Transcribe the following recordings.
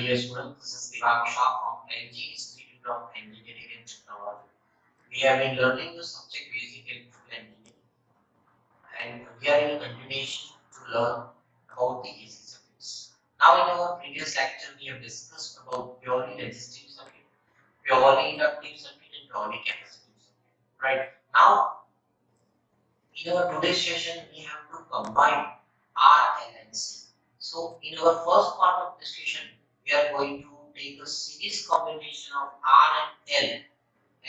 dear students, this is Divang Shah from LG Institute of Engineering and Technology. We have been learning the subject basic electrical engineering, and we are in a continuation to learn about the AC circuits. Now, in our previous lecture, we have discussed about purely resistive circuit, purely inductive circuit, and purely capacitive circuit. Right now, in our today's session, we have to combine R, L, and C. So, in our first part of discussion, we are going to take a series combination of R and L,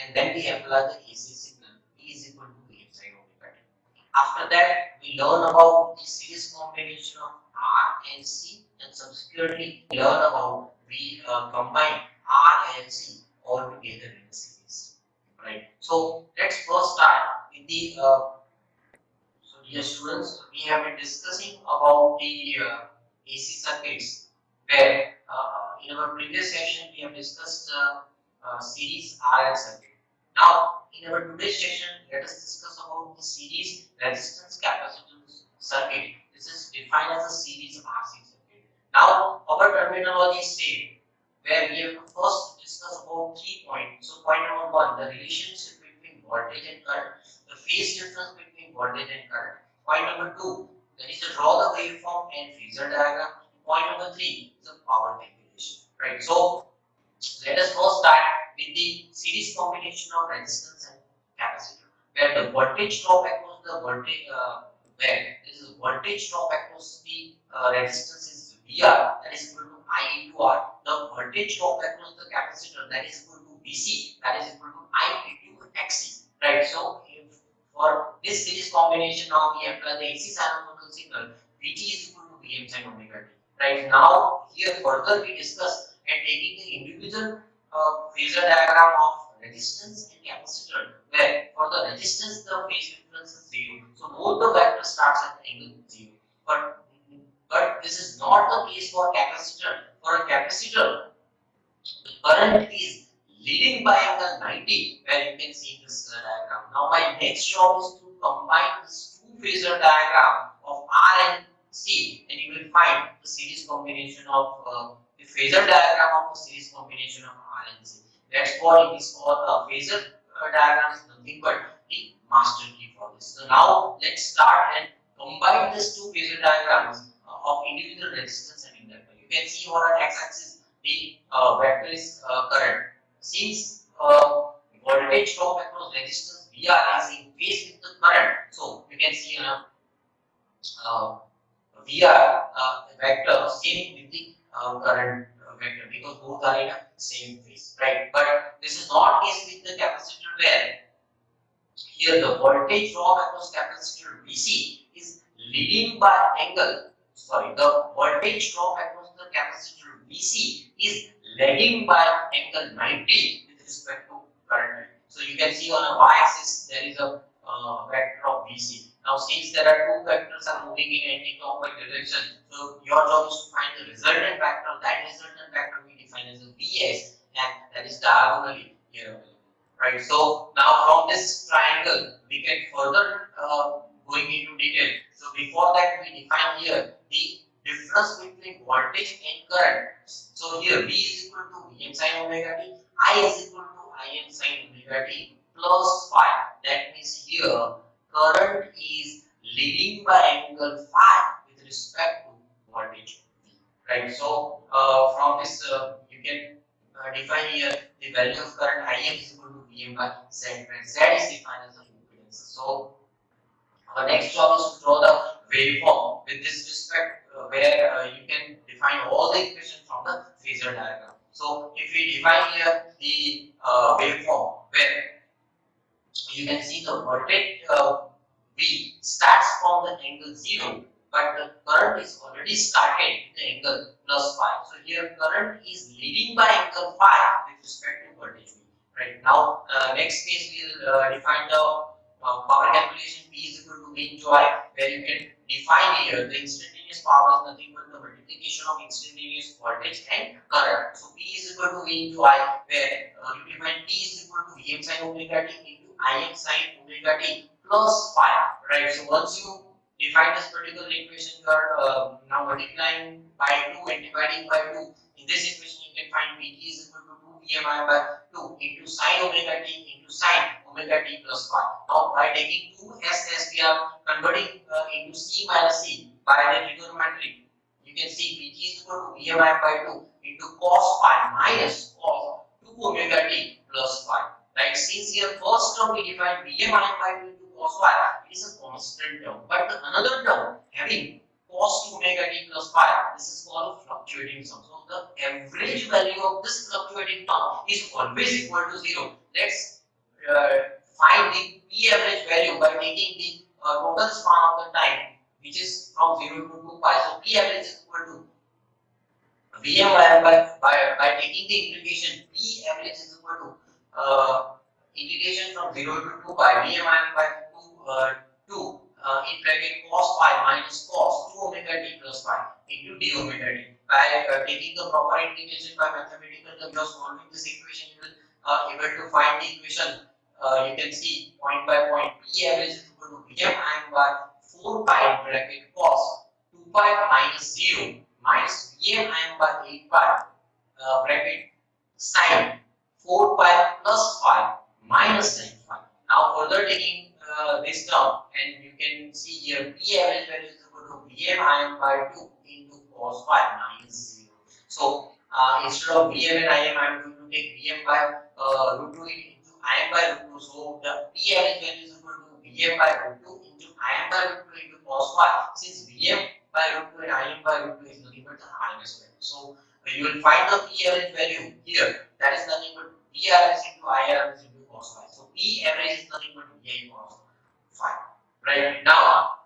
and then we apply the AC signal E is equal to V sine omega t. After that, we learn about the series combination of R and C, and subsequently learn about we combine R and C all together in a series. Right. So, let's first start with the so, dear students, we have been discussing about the AC circuits, where in our previous session we have discussed series RL circuit. Now, in our today's session, let us discuss about the series resistance capacitance circuit. This is defined as a series RC circuit. Now, our terminology is same, where we have to first discuss about 3 points. So, point number 1, the relationship between voltage and current, the phase difference between voltage and current. Point number 2, that is to draw the waveform and phasor diagram. Point number 3 is the power calculation. Right. So let us first start with the series combination of resistance and capacitor, where the voltage drop across the voltage where this is voltage drop across the resistance is VR, that is equal to I into R. The voltage drop across the capacitor, that is equal to VC, that is equal to I into XC. Right. So if for this series combination, now we apply the AC sinusoidal signal, Vt is equal to Vm sin omega t. Right. Now here further we discuss and taking the individual phasor diagram of resistance and capacitor, where for the resistance the phase difference is 0. So both the vectors starts at the angle 0. But this is not the case for capacitor. For a capacitor, the current is leading by angle 90, where you can see this diagram. Now my next job is to combine this two phasor diagram of R and C, and you will find the series combination of the phasor diagram of the series combination of R and C. That's what it is called. Phasor diagram is nothing but the master key for this. So now let's start and combine these two phasor diagrams of individual resistance and inductor. You can see on the x-axis the vector is current. Since voltage drop across resistance VR is in phase with the current, so you can see VR vector same with the current vector, because both are in a same phase, right? But this is not case with the capacitor, where here the voltage drop across capacitor VC is leading by angle. Sorry, the voltage drop across the capacitor VC is lagging by angle 90 with respect to current. So you can see on a y-axis there is a vector of VC. Now since there are two vectors are moving in anti-clockwise direction, so your job is to find the resultant vector. That resultant vector we define as a Vs, and that is diagonally here available. Right. So now from this triangle we can further going into detail. So before that we define here the difference between voltage and current. So here V is equal to Vm sin omega t, I is equal to Im sin omega t plus phi. That means here current is leading by angle phi with respect to voltage V. Right. So from this you can define here the value of current Im is equal to Vm by Z, where Z is defined as the impedance. So our next job is to draw the waveform with this respect, where you can define all the equations from the phasor diagram. So if we define here the waveform, where you can see the voltage V starts from the angle 0, but the current is already started with the angle plus phi. So here current is leading by angle phi with respect to voltage V. Right. Now next case we will define the power calculation. P is equal to V into I, where you can define here the instantaneous power is nothing but the multiplication of instantaneous voltage and current. So P is equal to V into I, where you define P is equal to Vm sin omega t into Im sin omega t plus phi. Right. So once you define this particular equation, you are now multiplying by 2 and dividing by 2. In this equation, you can find Pt is equal to 2 Vmi by 2 into sin omega t into sin omega t plus phi. Now, by taking 2 as we are converting into c minus c by the trigonometry, you can see Pt is equal to Vmi by 2 into cos phi minus cos 2 omega t plus phi. Right? Since here first term we define Vmi by 2 into cos phi, it is a constant term. But another term having cos 2 omega t plus phi, this is called a fluctuating sum. So the average value of this fluctuating term is always equal to 0. Let's find the p average value by taking the total span of the time, which is from 0 to 2 pi. So p average is equal to Vm by taking the integration, p average is equal to integration from 0 to 2 pi Vm by 2 in bracket cos pi minus cos 2 omega t plus pi into d omega t. By taking the proper integration by mathematical terms of solving this equation, you will able to find the equation. You can see point by point p average is equal to Vm by 4 pi in bracket cos 2 pi minus 0 minus Vm by 8 pi bracket sin 4 pi plus phi minus sin phi. Now further taking this term, and you can see here p average value is equal to Vm by 2 into cos phi minus 0. So instead of Vm and Im, I am going to take Vm by root 2 into Im by root 2. So the p average value is equal to Vm by root 2 into Im by root 2 into cos phi. Since Vm by root 2 and Im by root 2 is nothing but the RMS value. So you will find the p average value here. That is nothing but p average into I average into cos phi. So p average is nothing but vi cos phi. Right now,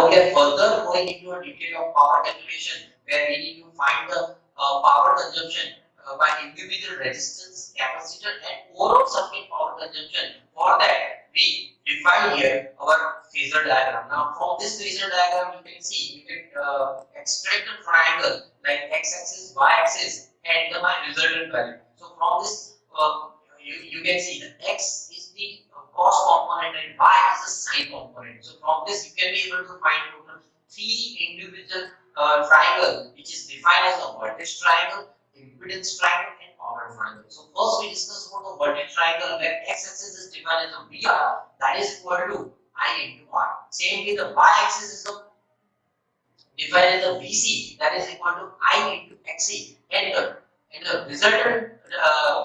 we are further going into a detail of power calculation, where we need to find the power consumption by individual resistance, capacitor, and overall circuit power consumption. For that, we define here our phasor diagram. Now, from this phasor diagram, you can see you can extract a triangle like x-axis, y-axis, and the resultant value. So, from this, you can see that x is the cos component and y is the sine component. So from this you can be able to find total three individual triangle, which is defined as a vertex triangle, impedance triangle, and power triangle. So first we discuss about the vertex triangle, where x-axis is defined as a VR, that is equal to I into R. Same with the y-axis is defined as a VC, that is equal to I into XC, and the resultant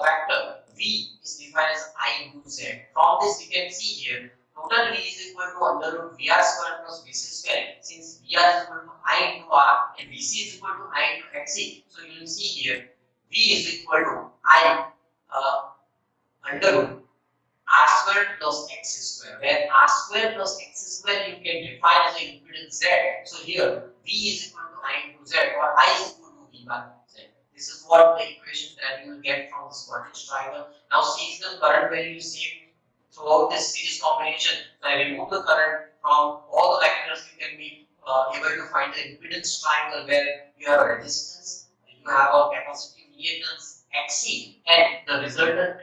factor V is defined as I into Z. From this you can see here total V is equal to under root VR square plus VC square. Since VR is equal to I into R and VC is equal to I into XC, so you will see here V is equal to I under root R square plus X square, where R square plus X square you can define as an impedance Z. So here V is equal to I into Z, or I is equal to V by Z. This is what the equation that you will get from this vertex triangle. Now since the current value is same throughout this series combination, so I remove the current from all the vectors, you can be able to find the impedance triangle, where you have a resistance, you have a capacitive reactance Xc, and the resultant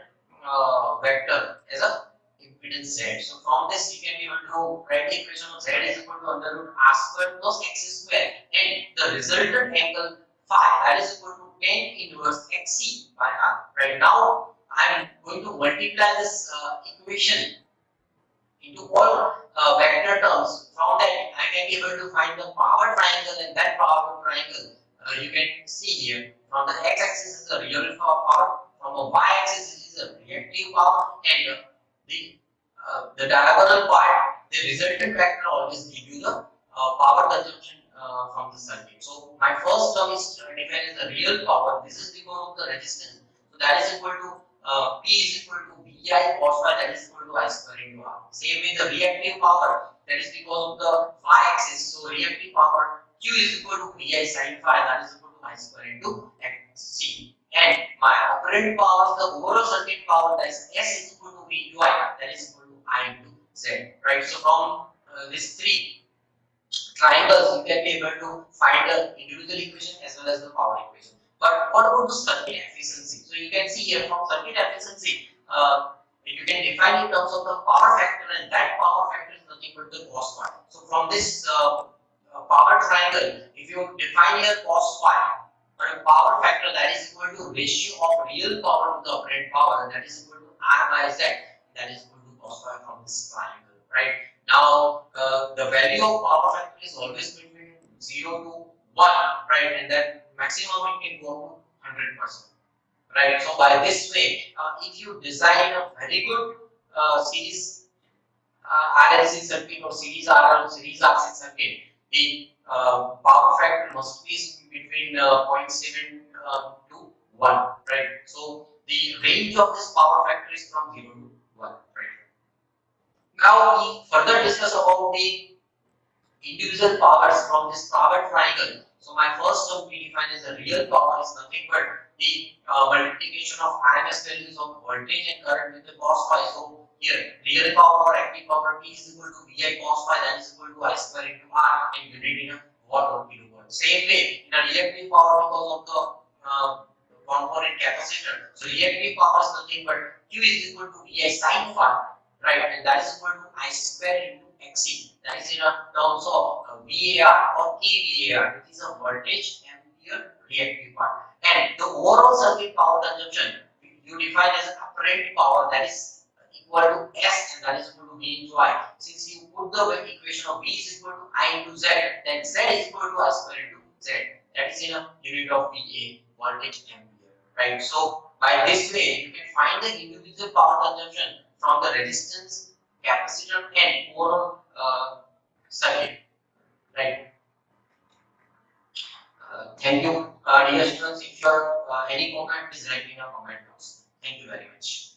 vector as a impedance Z. So from this you can be able to write the equation of Z is equal to under root R square plus X square, and the resultant angle phi, that is equal to tan inverse Xc by R. Right now I am going to multiply this equation into all vector terms. From that I can be able to find the power triangle, and that power triangle you can see here from the x-axis is the real power, from the y-axis it is a reactive power, and the diagonal part, the resultant vector always give you the power consumption from the circuit. So my first term is defined as the real power. This is because of the resistance. So that is equal to P is equal to VI cos phi, that is equal to I square into R. Same with the reactive power, that is because of the y-axis. So reactive power Q is equal to VI sin phi, that is equal to I square into XC. And my operant power, the overall circuit power, that is S is equal to V into I, that is equal to I into Z. Right. So from these three triangles, you can be able to find the individual equation as well as the power equation. But what about the circuit efficiency? So you can see here from circuit efficiency, you can define in terms of the power factor, and that power factor is nothing but the cos phi. So from this power triangle, if you define your cos phi or a power factor that is equal to ratio of real power to the apparent power, that is equal to R by Z, that is equal to cos phi from this triangle, right? Now, the value of power factor is always between 0 to 1, right? And then maximum it can go to 100%. Right, so by this way, if you design a very good series RLC circuit or series R or series RC circuit, the power factor must be between 0.7 to 1, right? So the range of this power factor is from 0 to 1, right? Now we further discuss about the individual powers from this power triangle. So my first term we define as the real power is nothing but the multiplication of RMS values of voltage and current with the cos phi. So here real power or active power P is equal to VI cos phi, that is equal to I square into R and unit in a watt or kilowatt. Same way in a reactive power because of the component capacitor. So reactive power is nothing but Q is equal to VI sin phi, right? And that is equal to I square into XC. That is in terms of VAR or kVAR. It is a voltage ampere reactive part. And the overall circuit power consumption you define as apparent power, that is equal to S and that is equal to V into I. Since you put the equation of V is equal to I into Z, then Z is equal to I square into Z. That is in a unit of VA, voltage ampere, right? So by this way you can find the individual power consumption from the resistance, capacitor and overall circuit, right? Thank you, dear students. If you have any comment, please write in your comment box. Thank you very much.